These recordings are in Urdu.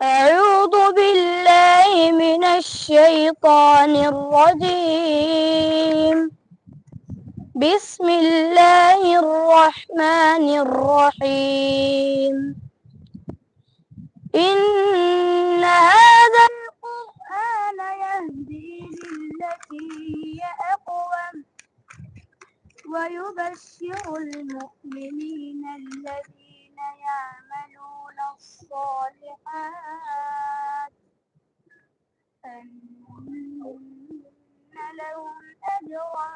أعوذ بالله من الشيطان الرجيم. بسم الله الرحمن الرحيم. إن هذا القرآن يهدي للتي هي أقوم ويبشر المؤمنين الذين يعملون الصالحات أن لهم أجرا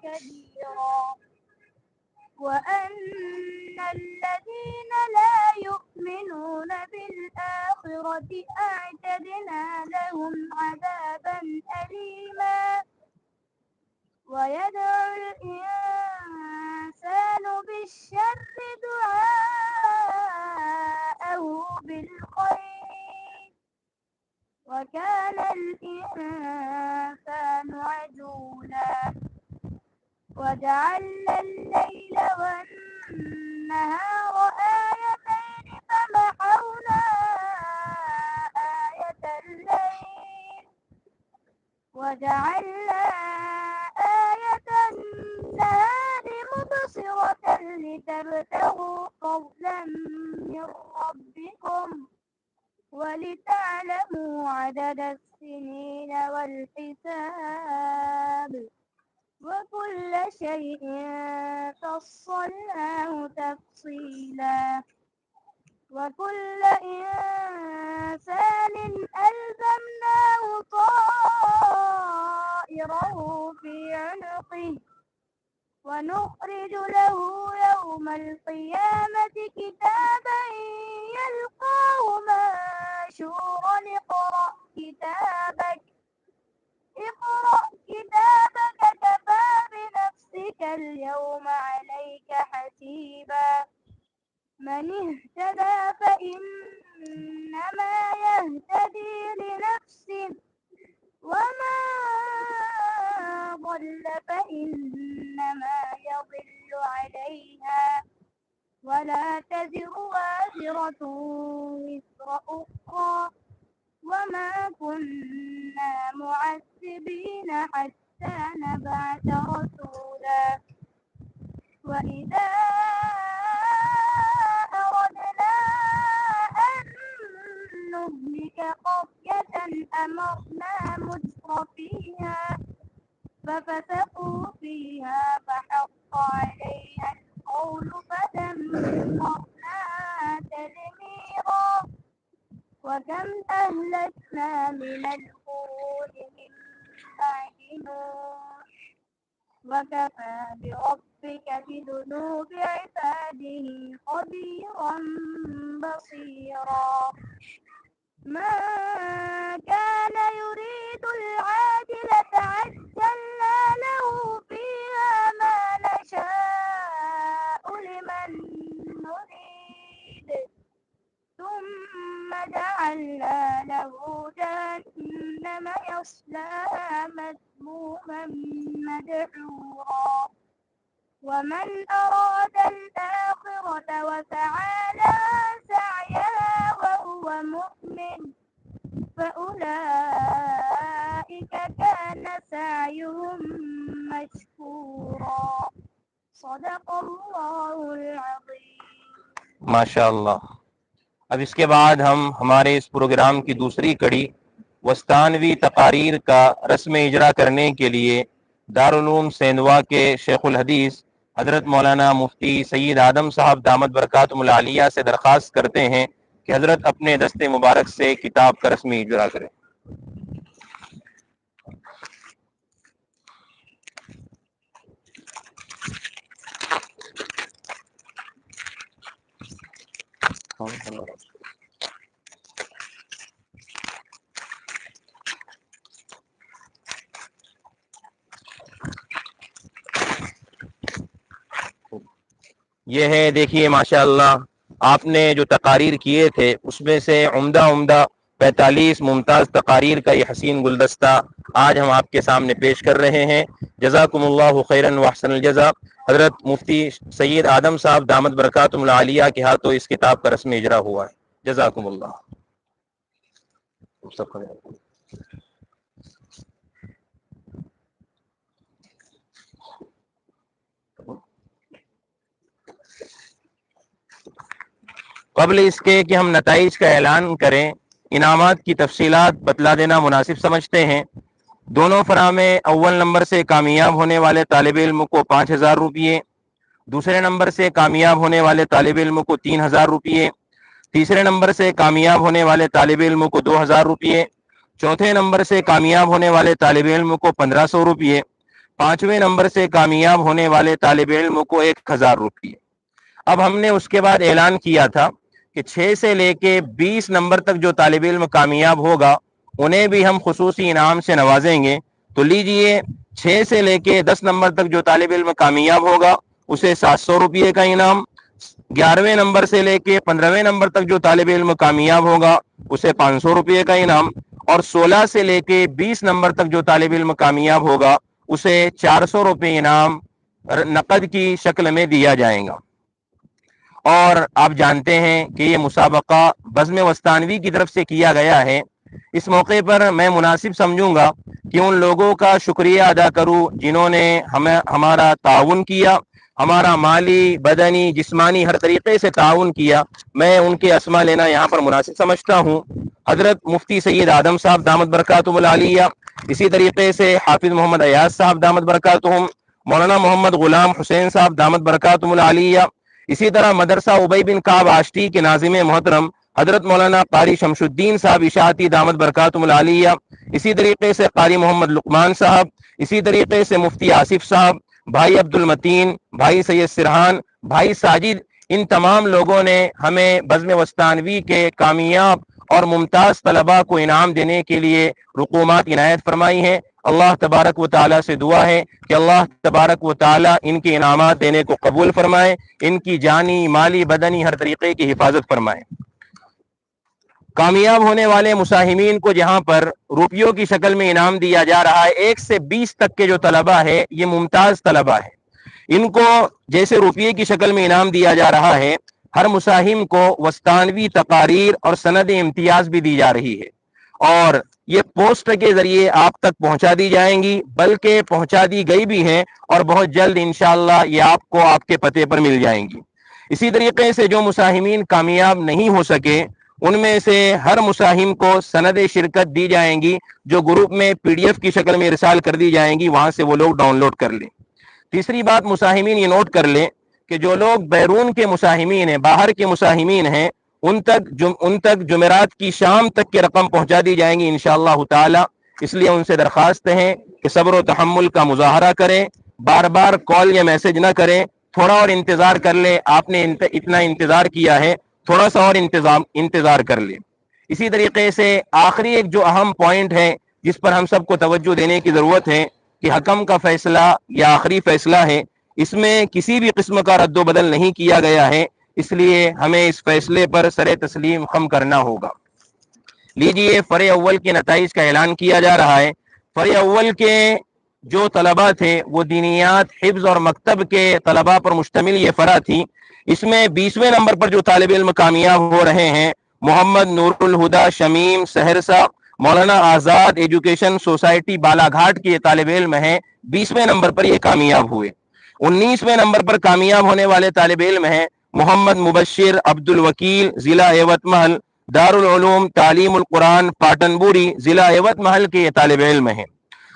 كبيرا وأن الذين لا يؤمنون بالآخرة أعتدنا لهم عذابا أليما. ويدعو الإنسان بالشر دعاءه بالخير وكان الإنسان عجولا. وجعلنا الليل والنهار آيتين فمحونا آية الليل وجعلنا آية النهار مبصرة لتبتغوا فضلا من ربكم ولتعلموا عدد السنين والحساب وكل شيء فصلناه تفصيلا. وكل إنسان ألزمناه طائره في عنقه ونخرج له يوم القيامة كتابا يلقاه منشورا. اقرأ كتابك كفى بنفسك اليوم عليك حسيبا. من اهتدى فإنما يهتدي لنفسه ومن ضل فإنما يضل عليها ولا تزر وازرة وزر أخرى وما كنا معذبين حتى نبعث رسولا. وإذا أردنا أن فأمرنا مترفيها ففسقوا فيها فحق عليها القول فدمرناها تدميرا وكم أهلكنا من القرون من بعد نوح وكفى بربك بذنوب عباده خبيرا بصيرا ما كان يريد العاجلة عجلنا له فيها ما نشاء لمن نريد ثم جعلنا له جهنم يصلاها مذموما مدحورا ومن أراد الآخرة وسعى لها سعيها وهو مؤمن فأولئك كان سعيهم مشكورا صدق الله العظيم. ماشاء اللہ. اب اس کے بعد ہم ہمارے اس پروگرام کی دوسری کڑی وسطانوی تقاریر کا رسم اجرا کرنے کے لیے دارالعلوم سیندوا کے شیخ الحدیث حضرت مولانا مفتی سید آدم صاحب دامت برکاتہم العالیہ سے درخواست کرتے ہیں کہ حضرت اپنے دست مبارک سے کتاب کا رسمی اجرا کریں. یہ ہے دیکھیے ماشاءاللہ آپ نے جو تقاریر کیے تھے اس میں سے عمدہ 45 ممتاز تقاریر کا یہ حسین گلدستہ آج ہم آپ کے سامنے پیش کر رہے ہیں. جزاکم اللہ خیرا واحسن الجزا. حضرت مفتی سید آدم صاحب دامت برکاتہم العالیہ کے ہاتھوں اس کتاب کا رسم اجرا ہوا ہے. جزاکم اللہ. قبل اس کے کہ ہم نتائج کا اعلان کریں انعامات کی تفصیلات بتلا دینا مناسب سمجھتے ہیں. دونوں فراہ میں اول نمبر سے کامیاب ہونے والے طالب علم کو 5000 روپیے، دوسرے نمبر سے کامیاب ہونے والے طالب علم کو 3000 روپیے، تیسرے نمبر سے کامیاب ہونے والے طالب علم کو 2000 روپیے، چوتھے نمبر سے کامیاب ہونے والے طالب علم کو 1500 روپیے، پانچویں نمبر سے کامیاب ہونے والے طالب علم کو 1000 روپیے. اب ہم نے اس کے بعد اعلان کیا تھا کہ 6 سے لے کے 20 نمبر تک جو طالب علم کامیاب ہوگا انہیں بھی ہم خصوصی انعام سے نوازیں گے. تو لیجئے 6 سے لے کے 10 نمبر تک جو طالب علم کامیاب ہوگا اسے 700 روپیے کا انعام، 11ویں نمبر سے لے کے 15ویں نمبر تک جو طالب علم کامیاب ہوگا اسے 500 روپیے کا انعام، اور 16 سے لے کے 20 نمبر تک جو طالب علم کامیاب ہوگا اسے 400 روپے انعام نقد کی شکل میں دیا جائے گا. اور آپ جانتے ہیں کہ یہ مسابقہ بزم وسطانوی کی طرف سے کیا گیا ہے. اس موقع پر میں مناسب سمجھوں گا کہ ان لوگوں کا شکریہ ادا کروں جنہوں نے ہمارا تعاون کیا، ہمارا مالی، بدنی، جسمانی ہر طریقے سے تعاون کیا. میں ان کے اسماء لینا یہاں پر مناسب سمجھتا ہوں. حضرت مفتی سید آدم صاحب دامت برکاتہم العالیہ، اسی طریقے سے حافظ محمد ایاز صاحب دامت برکاتہم، مولانا محمد غلام حسین صاحب دامت برکاتہم العالیہ، اسی طرح مدرسہ ابی بن کعب آشتی کے ناظم محترم حضرت مولانا قاری شمش الدین صاحب اشاعتی دامت برکاتہم العالیہ، اسی طریقے سے قاری محمد لقمان صاحب، اسی طریقے سے مفتی آصف صاحب، بھائی عبد المتین، بھائی سید سرحان، بھائی ساجد، ان تمام لوگوں نے ہمیں بزم وسطانوی کے کامیاب اور ممتاز طلباء کو انعام دینے کے لیے رقومات عنایت فرمائی ہیں. اللہ تبارک و تعالیٰ سے دعا ہے کہ اللہ تبارک و تعالیٰ ان کے انعامات دینے کو قبول فرمائے، ان کی جانی، مالی، بدنی ہر طریقے کی حفاظت فرمائے. کامیاب ہونے والے مساہمین کو جہاں پر روپیوں کی شکل میں انعام دیا جا رہا ہے، 1 سے 20 تک کے جو طلباء ہے یہ ممتاز طلباء ہے. ان کو جیسے روپیے کی شکل میں انعام دیا جا رہا ہے، ہر مساہم کو وسطانوی تقاریر اور سند امتیاز بھی دی جا رہی ہے، اور یہ پوسٹ کے ذریعے آپ تک پہنچا دی جائیں گی، بلکہ پہنچا دی گئی بھی ہیں اور بہت جلد انشاءاللہ یہ آپ کو آپ کے پتے پر مل جائیں گی. اسی طریقے سے جو مساہمین کامیاب نہیں ہو سکے ان میں سے ہر مساہم کو سند شرکت دی جائیں گی جو گروپ میں PDF کی شکل میں ارسال کر دی جائیں گی، وہاں سے وہ لوگ ڈاؤن لوڈ کر لیں۔ تیسری بات مساہمین یہ نوٹ کر لیں کہ جو لوگ بیرون کے مساہمین ہیں، باہر کے مساہمین ہیں، ان تک جمعرات کی شام تک کی رقم پہنچا دی جائیں گی انشاءاللہ تعالی۔ اس لیے ان سے درخواست ہے کہ صبر و تحمل کا مظاہرہ کریں، بار بار کال یا میسج نہ کریں، تھوڑا اور انتظار کر لیں، آپ نے اتنا انتظار کیا ہے، تھوڑا سا اور انتظار کر لیں۔ اسی طریقے سے آخری ایک جو اہم پوائنٹ ہے جس پر ہم سب کو توجہ دینے کی ضرورت ہے کہ حکم کا فیصلہ یا آخری فیصلہ ہے، اس میں کسی بھی قسم کا رد و بدل نہیں کیا گیا ہے، اس لیے ہمیں اس فیصلے پر سر تسلیم خم کرنا ہوگا۔ لیجئے فرع اول کے نتائج کا اعلان کیا جا رہا ہے۔ فرع اول کے جو طلبہ تھے وہ دینیات، حفظ اور مکتب کے طلبہ پر مشتمل یہ فرع تھی۔ اس میں 20ویں نمبر پر جو طالب علم کامیاب ہو رہے ہیں، محمد نور الہدا شمیم سہرسہ، مولانا آزاد ایجوکیشن سوسائٹی بالا گھاٹ کے طالب علم ہیں، 20ویں نمبر پر یہ کامیاب ہوئے۔ 19ویں نمبر پر کامیاب ہونے والے طالب علم ہیں محمد مبشر عبد الوکیل، ضلع ایوت محل، دارالعلوم تعلیم القرآن پاٹن بوری، ضلع ایوت محل کے یہ طالب علم ہیں۔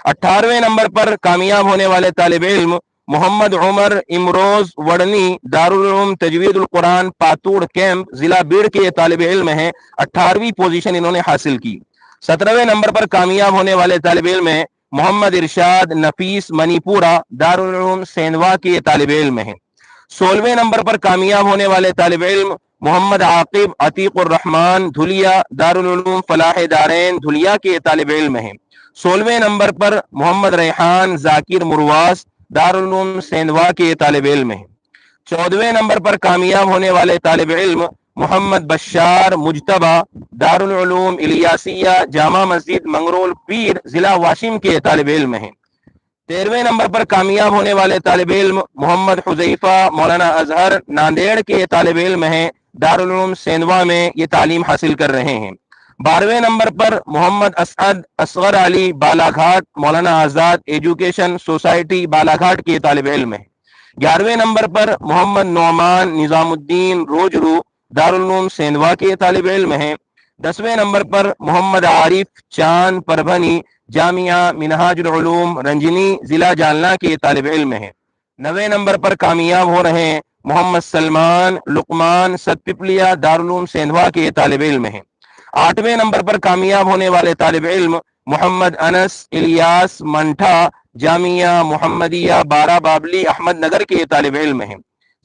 18ویں نمبر پر کامیاب ہونے والے طالب علم محمد عمر امروز وڑنی، دارالعلوم تجوید القرآن پاتوڑ کیمپ، ضلع بیڑ کے یہ طالب علم ہیں، 18ویں پوزیشن انہوں نے حاصل کی۔ 17ویں نمبر پر کامیاب ہونے والے طالب علم ہیں محمد ارشاد نفیس منی پورہ، دارالعلوم سیندوا کے یہ طالب علم ہیں۔ 16ویں نمبر پر کامیاب ہونے والے طالب علم محمد عاقب عتیق الرحمان دھلیا، دارالعلوم فلاح دارین دھلیا کے یہ طالب علم ہیں۔ 16ویں نمبر پر محمد ریحان ذاکر مرواس، دارالعلوم سیندوا کے یہ طالب علم ہیں۔ 14ویں نمبر پر کامیاب ہونے والے طالب علم محمد بشار مجتبہ، دارالعلوم الیاسیہ جامع مسجد منگرول پیر، ضلع واشم کے طالب علم ہیں۔ 13ویں نمبر پر کامیاب ہونے والے طالب علم محمد حذیفہ مولانا اظہر ناندیڑ کے طالب علم ہیں، دارالعلوم سیندوا میں یہ تعلیم حاصل کر رہے ہیں۔ 12ویں نمبر پر محمد اسعد اصغر علی بالا گھاٹ، مولانا آزاد ایجوکیشن سوسائٹی بالا گھاٹ کے طالب علم ہیں۔ 11ویں نمبر پر محمد نعمان نظام الدین روجرو، دارالعلوم سیندوا کے طالب علم ہیں۔ 10ویں نمبر پر محمد عارف چاند پربھنی، جامعہ منہاج العلوم رنجنی، ضلع جالنا کے طالب علم ہیں۔ 9ویں نمبر پر کامیاب ہو رہے ہیں محمد سلمان لقمان ست پپلیا، دارالعلوم سیندوا کے طالب علم ہیں۔ 8ویں نمبر پر کامیاب ہونے والے طالب علم محمد انس الیاس منٹھا، جامعہ محمدیہ بارہ بابلی احمد نگر کے طالب علم ہیں۔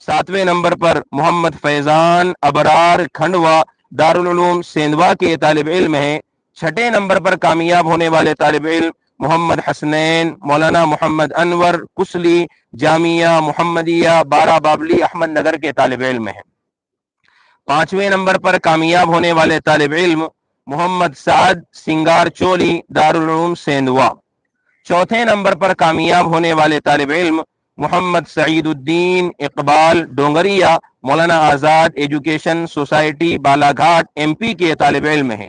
7ویں نمبر پر محمد فیضان ابرار کھنڈوا، دارالعلوم سیندوا کے طالب علم ہیں۔ 6ٹھے نمبر پر کامیاب ہونے والے طالب علم محمد حسنین مولانا محمد انور کسلی، جامعہ محمدیہ بارہ بابلی احمد نگر کے طالب علم ہیں۔ 5ویں نمبر پر کامیاب ہونے والے طالب علم محمد سعد سنگار چولی، دارالعلوم سیندوا۔ 4تھے نمبر پر کامیاب ہونے والے طالب علم محمد سعید الدین اقبال ڈونگریا، مولانا آزاد ایجوکیشن سوسائٹی بالا گھاٹ MP کے طالب علم ہیں۔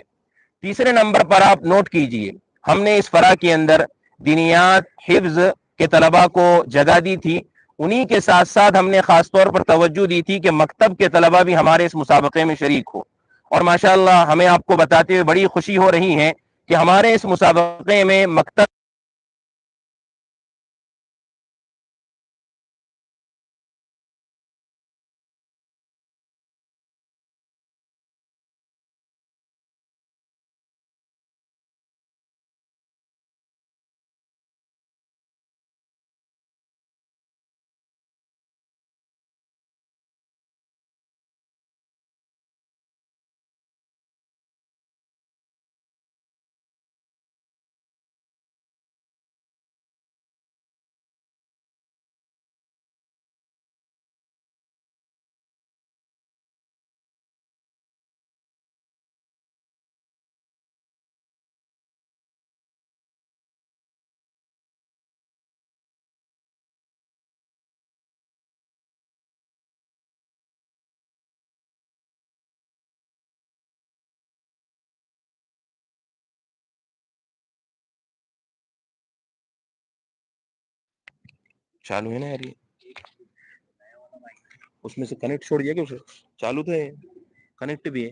تیسرے نمبر پر آپ نوٹ کیجئے، ہم نے اس فرع کے اندر دینیات حفظ کے طلبہ کو جگہ دی تھی، انہی کے ساتھ ساتھ ہم نے خاص طور پر توجہ دی تھی کہ مکتب کے طلبہ بھی ہمارے اس مسابقے میں شریک ہو، اور ماشاءاللہ ہمیں آپ کو بتاتے ہوئے بڑی خوشی ہو رہی ہے کہ ہمارے اس مسابقے میں مکتب چالو ہے نا یار، یہ اس میں سے کنیکٹ چھوڑ دیا کہ اسے چالو تو ہے، کنیکٹ بھی ہے۔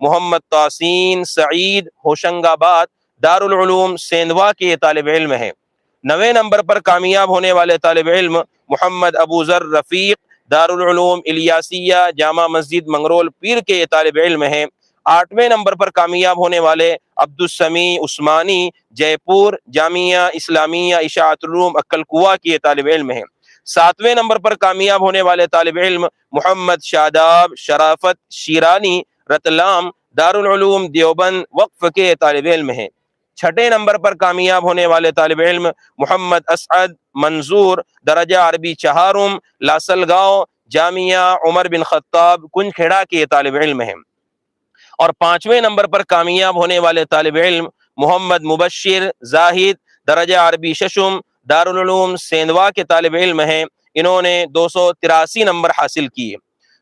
محمد تاسین سعید ہوشنگ آباد دارالعلوم سیندوا کے یہ طالب علم ہیں۔ 9ویں نمبر پر کامیاب ہونے والے طالب علم محمد ابو ذر رفیق دارالعلوم الیاسیہ جامع مسجد منگرول پیر کے یہ طالب علم ہیں۔ 8ویں نمبر پر کامیاب ہونے والے عبدالسمیع عثمانی جے پور جامعہ اسلامیہ اشاعت العلوم عقل کوہ کے یہ طالب علم ہیں۔ 7ویں نمبر پر کامیاب ہونے والے طالب علم محمد شاداب شرافت شیرانی رتلام دارالعلوم دیوبند وقف کے طالب علم ہیں۔ 6 نمبر پر کامیاب ہونے والے طالب علم محمد اسعد منظور درجہ عربی چہارم لاسلگاؤں جامعہ عمر بن خطاب کنج کھیڑا کے طالب علم ہیں۔ اور 5ویں نمبر پر کامیاب ہونے والے طالب علم محمد مبشر زاہد درجہ عربی ششم دارالعلوم سیندوا کے طالب علم ہیں۔ انہوں نے 283 نمبر حاصل کیے۔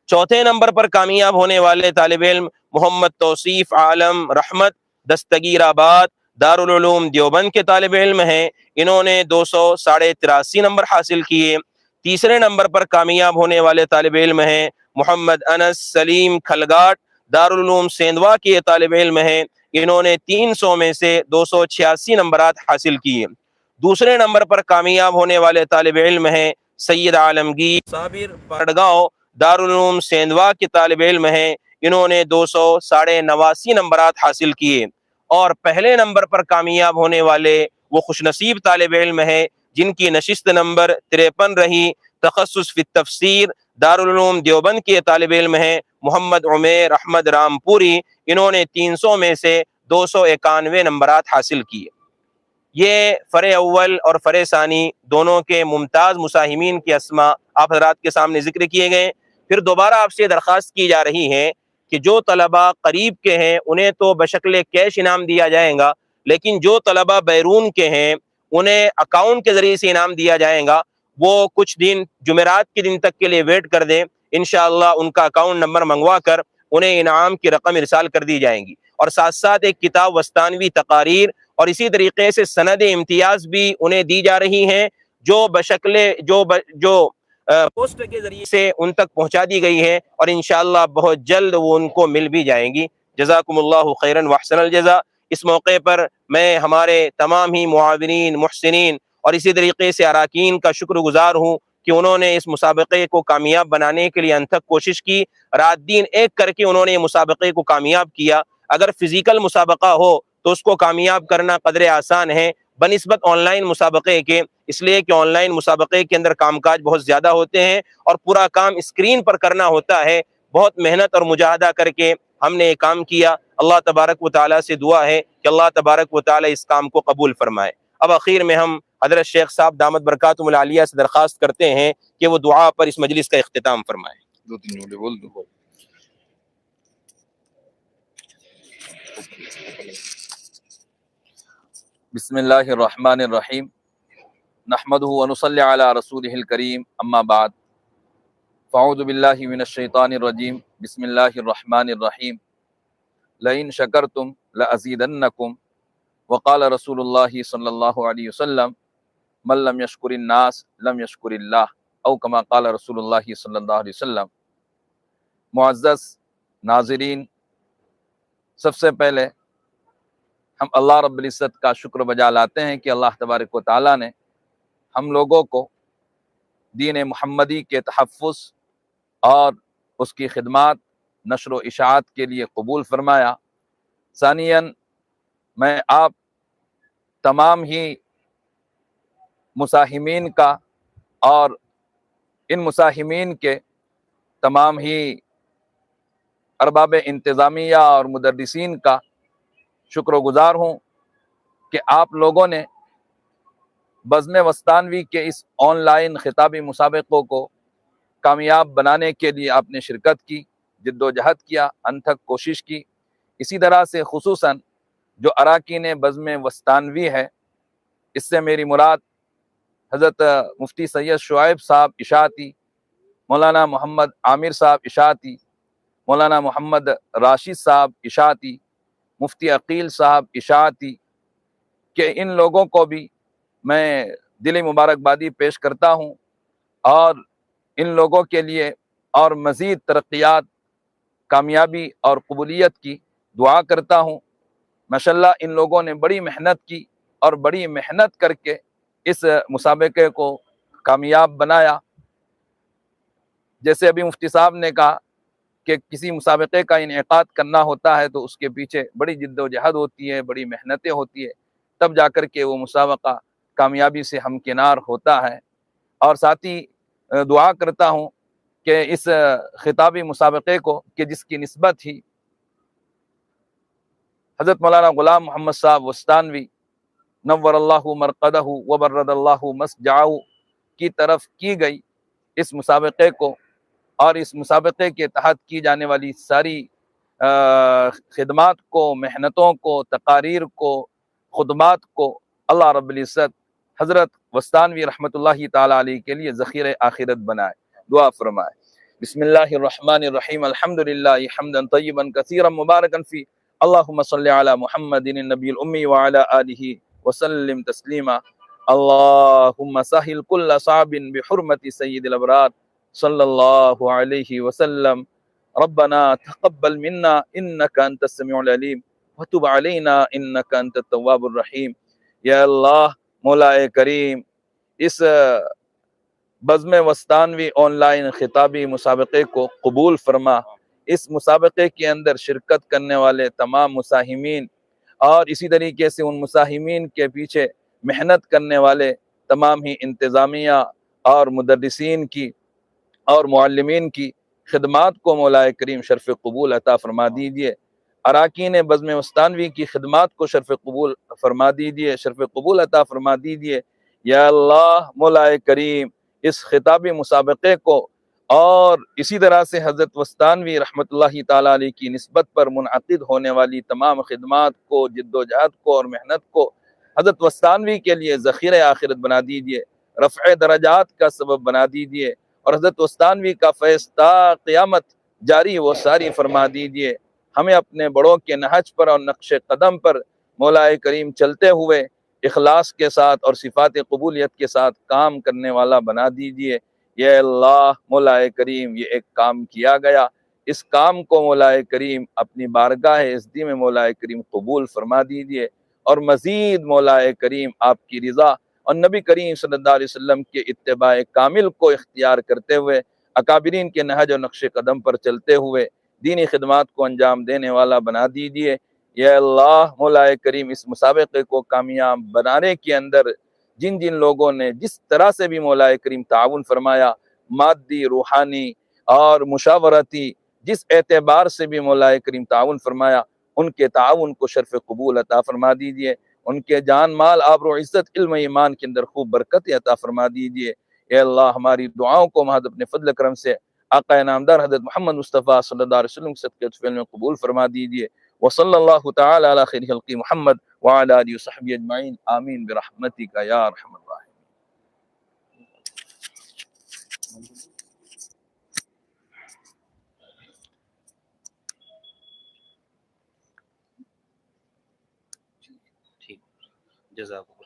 4تھے نمبر پر کامیاب ہونے والے طالب علم محمد توصیف عالم رحمت دستگیر آباد دارالعلوم دیوبند کے طالب علم ہیں۔ انہوں نے 283 نمبر حاصل کیے۔ 3رے نمبر پر کامیاب ہونے والے طالب علم ہیں محمد انس سلیم کھلگاٹ دارالعلوم سیندوا کے یہ طالب علم ہیں۔ انہوں نے 300 میں سے 286 نمبرات حاصل کیے۔ دوسرے نمبر پر کامیاب ہونے والے طالب علم ہیں سید عالمگیر صابر پڑگاؤں دارالعلوم سیندوا کے طالب علم ہیں۔ انہوں نے 289 نمبرات حاصل کیے۔ اور پہلے نمبر پر کامیاب ہونے والے وہ خوش نصیب طالب علم ہیں جن کی نشست نمبر 53 رہی، تخصص فی التفسیر دارالعلوم دیوبند کے طالب علم ہیں محمد عمیر احمد رامپوری۔ انہوں نے 300 میں سے 291 نمبرات حاصل کیے۔ یہ فرع اول اور فرع ثانی دونوں کے ممتاز مساہمین کے اسماء آپ حضرات کے سامنے ذکر کیے گئے۔ پھر دوبارہ آپ سے درخواست کی جا رہی ہے کہ جو طلبہ قریب کے ہیں انہیں تو بشکل کیش انعام دیا جائے گا، لیکن جو طلبہ بیرون کے ہیں انہیں اکاؤنٹ کے ذریعے سے انعام دیا جائے گا۔ وہ کچھ دن جمعرات کے دن تک کے لیے ویٹ کر دیں، انشاءاللہ ان کا اکاؤنٹ نمبر منگوا کر انہیں انعام کی رقم ارسال کر دی جائیں گی۔ اور ساتھ ساتھ ایک کتاب وسطانوی تقاریر اور اسی طریقے سے سند امتیاز بھی انہیں دی جا رہی ہیں جو بشکل جو پوسٹ کے ذریعے سے ان تک پہنچا دی گئی ہے، اور انشاءاللہ بہت جلد وہ ان کو مل بھی جائیں گی۔ جزاکم اللہ خیرا واحسن الجزا۔ اس موقع پر میں ہمارے تمام ہی معاونین محسنین اور اسی طریقے سے اراکین کا شکر گزار ہوں کہ انہوں نے اس مسابقے کو کامیاب بنانے کے لیے انتھک کوشش کی، رات دن ایک کر کے انہوں نے مسابقے کو کامیاب کیا۔ اگر فزیکل مسابقہ ہو تو اس کو کامیاب کرنا قدر آسان ہے بنسبت آن لائن مسابقے کے، اس لیے کہ آن لائن مسابقے کے اندر کام کاج بہت زیادہ ہوتے ہیں اور پورا کام اسکرین پر کرنا ہوتا ہے۔ بہت محنت اور مجاہدہ کر کے ہم نے یہ کام کیا۔ اللہ تبارک و تعالیٰ سے دعا ہے کہ اللہ تبارک و تعالیٰ اس کام کو قبول فرمائے۔ اب اخیر میں ہم حضرت شیخ صاحب دامت برکاتہم العالیہ سے درخواست کرتے ہیں کہ وہ دعا پر اس مجلس کا اختتام فرمائے۔ 2-3 جملے بول دو۔ بسم اللہ الرحمن الرحیم، نحمدہ ونصلی علی رسولہ الکریم، اما بعد، فاعوذ باللہ من الشیطان الرجیم، بسم اللہ الرحمن الرحیم، لئن شکرتم لأزیدنکم، وقال رسول اللہ صلی اللہ علیہ وسلم، من لم یشکر الناس لم یشکر اللہ، او کما قال رسول اللہ صلی اللہ علیہ وسلم۔ معزز ناظرین، سب سے پہلے ہم اللہ رب العزت کا شکر بجا لاتے ہیں کہ اللہ تبارک و تعالیٰ نے ہم لوگوں کو دین محمدی کے تحفظ اور اس کی خدمات نشر و اشاعت کے لیے قبول فرمایا۔ ثانیاً میں آپ تمام ہی مساہمین کا اور ان مساہمین کے تمام ہی ارباب انتظامیہ اور مدرسین کا شکر گزار ہوں کہ آپ لوگوں نے بزم وسطانوی کے اس آن لائن خطابی مسابقوں کو کامیاب بنانے کے لیے آپ نے شرکت کی، جد و جہد کیا، انتھک کوشش کی۔ اسی طرح سے خصوصاً جو اراکین بزم وسطانوی ہے، اس سے میری مراد حضرت مفتی سید شعیب صاحب اشاعتی، مولانا محمد عامر صاحب اشاعتی، مولانا محمد راشد صاحب اشاعتی، مفتی عقیل صاحب اشاعتی، کہ ان لوگوں کو بھی میں دلی مبارکبادی پیش کرتا ہوں، اور ان لوگوں کے لیے اور مزید ترقیات کامیابی اور قبولیت کی دعا کرتا ہوں۔ ماشاءاللہ ان لوگوں نے بڑی محنت کی اور بڑی محنت کر کے اس مسابقے کو کامیاب بنایا۔ جیسے ابھی مفتی صاحب نے کہا کہ کسی مسابقے کا انعقاد کرنا ہوتا ہے تو اس کے پیچھے بڑی جد و جہد ہوتی ہے، بڑی محنتیں ہوتی ہے، تب جا کر کے وہ مسابقہ کامیابی سے ہمکنار ہوتا ہے۔ اور ساتھ ہی دعا کرتا ہوں کہ اس خطابی مسابقے کو کہ جس کی نسبت ہی حضرت مولانا غلام محمد صاحب وستانوی نور اللہ مرقدہ وبرد اللہ مسجعہ کی طرف کی گئی، اس مسابقے کو اور اس مسابقے کے تحت کی جانے والی ساری خدمات کو، محنتوں کو، تقاریر کو، خطبات کو اللہ رب العزت حضرت وستانوی رحمۃ اللہ تعالی علیہ کے لیے ذخیرہ آخرت بنائے۔ دعا فرمائے۔ بسم اللہ الرحمن الرحیم، الحمدللہ حمدا طیبا کثیرا مبارکا فی، اللہم صلی علی محمد النبی الامی وعلی آلہ وسلم تسلیما، اللہم سہل کل صعب بحرمت سید الابرار صلی اللہ علیہ وسلم، ربنا تقبل منا انک انت السمیع العلیم وتب علینا انک انت التواب الرحیم۔ یا اللہ مولا کریم، اس بزم وستانوی آن لائن خطابی مسابقے کو قبول فرما۔ اس مسابقے کے اندر شرکت کرنے والے تمام مساہمین اور اسی طریقے سے ان مساہمین کے پیچھے محنت کرنے والے تمام ہی انتظامیہ اور مدرسین کی اور معلمین کی خدمات کو مولا کریم شرف قبول عطا فرما دیجیے۔ اراکین بزم وستانوی کی خدمات کو شرف قبول فرما دیجیے، شرف قبول عطا فرما دیجیے۔ یا اللہ مولا کریم، اس خطابی مسابقے کو اور اسی طرح سے حضرت وستانوی رحمۃ اللہ تعالی علیہ کی نسبت پر منعقد ہونے والی تمام خدمات کو، جد و جہد کو اور محنت کو حضرت وستانوی کے لیے ذخیرہ آخرت بنا دیجیے، رفع درجات کا سبب بنا دیجیے، اور حضرت وستانوی کا فیض تا قیامت جاری و ساری فرما دیجیے۔ ہمیں اپنے بڑوں کے نہج پر اور نقش قدم پر مولا کریم چلتے ہوئے اخلاص کے ساتھ اور صفات قبولیت کے ساتھ کام کرنے والا بنا دیجیے۔ یا اللہ مولا کریم، یہ ایک کام کیا گیا، اس کام کو مولا کریم اپنی بارگاہ عزتی میں مولا کریم قبول فرما دیجیے، اور مزید مولا کریم آپ کی رضا اور نبی کریم صلی اللہ علیہ وسلم کے اتباع کامل کو اختیار کرتے ہوئے اکابرین کے نہج و نقش قدم پر چلتے ہوئے دینی خدمات کو انجام دینے والا بنا دیجیے۔ یا اللہ مولا کریم، اس مسابقے کو کامیاب بنانے کے اندر جن جن لوگوں نے جس طرح سے بھی مولا کریم تعاون فرمایا، مادی، روحانی اور مشاورتی، جس اعتبار سے بھی مولا کریم تعاون فرمایا، ان کے تعاون کو شرف قبول عطا فرما دیجیے، ان کے جان مال آبر و عزت علم ایمان کے اندر خوب برکت عطا فرما دیجیے۔ اے اللہ ہماری دعاؤں کو محض اپنے فضل کرم سے آقا نامدار حضرت محمد مصطفیٰ صلی اللہ علیہ وسلم کے صدقے طفیل میں قبول فرما دیجیے۔ وصلی اللہ تعالی علی خیر خلق محمد وعلی آلہ وصحبہ اجمعین، آمین برحمتک یا ارحم الراحمین۔ ٹھیک، جزاک اللہ۔